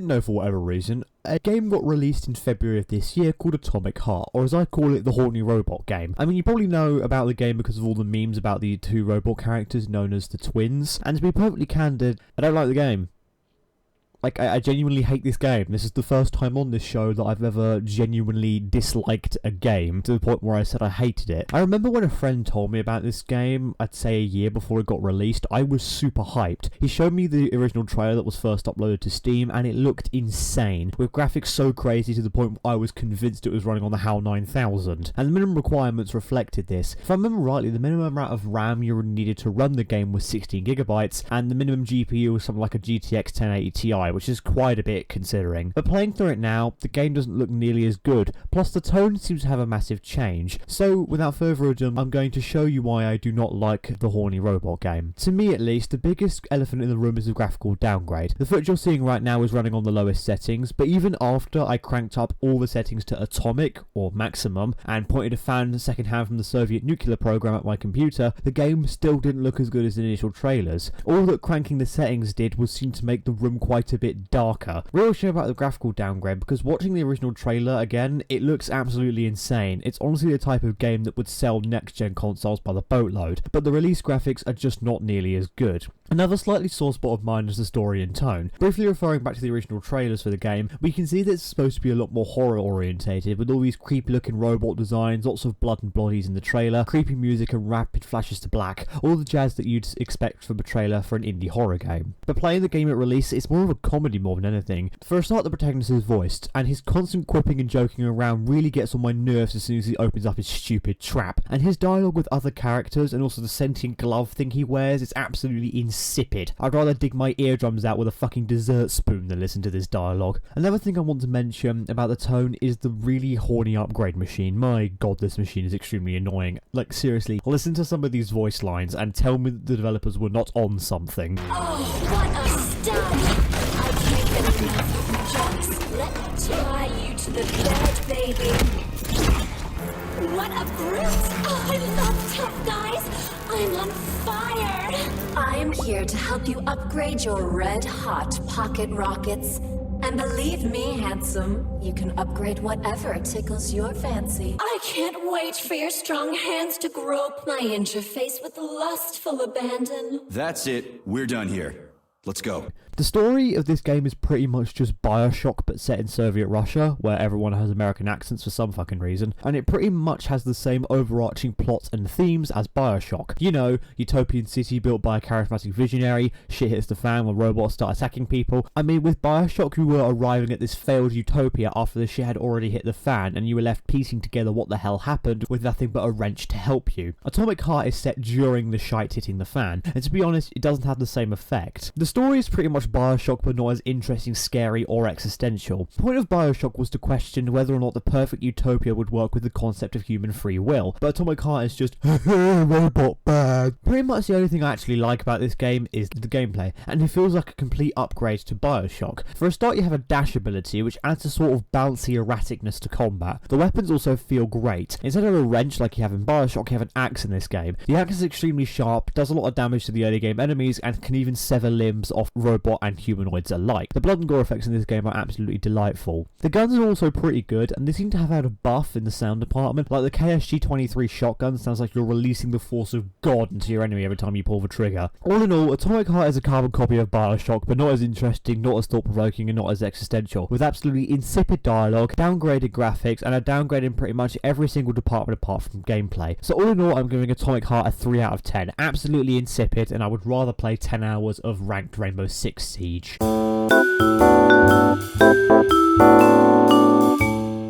didn't know for whatever reason, a game got released in February of this year called Atomic Heart, or as I call it, the horny robot game. I mean, you probably know about the game because of all the memes about the two robot characters known as the twins, and to be perfectly candid, I don't like the game. Like, I genuinely hate this game. This is the first time on this show that I've ever genuinely disliked a game, to the point where I said I hated it. I remember when a friend told me about this game, I'd say a year before it got released, I was super hyped. He showed me the original trailer that was first uploaded to Steam, and it looked insane, with graphics so crazy to the point where I was convinced it was running on the HAL 9000. And the minimum requirements reflected this. If I remember rightly, the minimum amount of RAM you needed to run the game was 16GB, and the minimum GPU was something like a GTX 1080 Ti, which is quite a bit considering. But playing through it now, the game doesn't look nearly as good, plus the tone seems to have a massive change. So without further ado, I'm going to show you why I do not like the horny robot game. To me at least, the biggest elephant in the room is the graphical downgrade. The footage you're seeing right now is running on the lowest settings, but even after I cranked up all the settings to atomic, or maximum, and pointed a fan second-hand from the Soviet nuclear program at my computer, the game still didn't look as good as the initial trailers. All that cranking the settings did was seem to make the room quite a bit darker. Real shame about the graphical downgrade, because watching the original trailer again, it looks absolutely insane. It's honestly the type of game that would sell next-gen consoles by the boatload, but the release graphics are just not nearly as good. Another slightly sore spot of mine is the story and tone. Briefly referring back to the original trailers for the game, we can see that it's supposed to be a lot more horror orientated, with all these creepy looking robot designs, lots of blood and bodies in the trailer, creepy music and rapid flashes to black, all the jazz that you'd expect from a trailer for an indie horror game. But playing the game at release, it's more of a comedy more than anything. For a start, the protagonist is voiced, and his constant quipping and joking around really gets on my nerves as soon as he opens up his stupid trap. And his dialogue with other characters, and also the sentient glove thing he wears, is absolutely insipid. I'd rather dig my eardrums out with a fucking dessert spoon than listen to this dialogue. Another thing I want to mention about the tone is the really horny upgrade machine. My god, this machine is extremely annoying. Like, seriously, listen to some of these voice lines and tell me that the developers were not on something. Oh, what a stuff! I can't get enough. Just let me tie you to the bed, baby. What a brute! Oh, I love tough guys! I'm on fire! I'm here to help you upgrade your red-hot pocket rockets. And believe me, handsome, you can upgrade whatever tickles your fancy. I can't wait for your strong hands to grope my interface with lustful abandon. That's it. We're done here. Let's go. The story of this game is pretty much just Bioshock but set in Soviet Russia, where everyone has American accents for some fucking reason, and it pretty much has the same overarching plots and themes as Bioshock. You know, utopian city built by a charismatic visionary, shit hits the fan when robots start attacking people. I mean, with Bioshock you were arriving at this failed utopia after the shit had already hit the fan, and you were left piecing together what the hell happened with nothing but a wrench to help you. Atomic Heart is set during the shite hitting the fan, and to be honest, it doesn't have the same effect. The story is pretty much Bioshock but not as interesting, scary or existential. The point of Bioshock was to question whether or not the perfect utopia would work with the concept of human free will, but Atomic Heart is just robot bad. Pretty much the only thing I actually like about this game is the gameplay, and it feels like a complete upgrade to Bioshock. For a start, you have a dash ability which adds a sort of bouncy erraticness to combat. The weapons also feel great. Instead of a wrench like you have in Bioshock, you have an axe in this game. The axe is extremely sharp, does a lot of damage to the early game enemies, and can even sever limbs off robot and humanoids alike. The blood and gore effects in this game are absolutely delightful. The guns are also pretty good, and they seem to have had a buff in the sound department. Like the KSG-23 shotgun sounds like you're releasing the force of God into your enemy every time you pull the trigger. All in all, Atomic Heart is a carbon copy of Bioshock, but not as interesting, not as thought-provoking, and not as existential, with absolutely insipid dialogue, downgraded graphics, and a downgrade in pretty much every single department apart from gameplay. So all in all, I'm giving Atomic Heart a 3 out of 10. Absolutely insipid, and I would rather play 10 hours of ranked Rainbow Six Siege.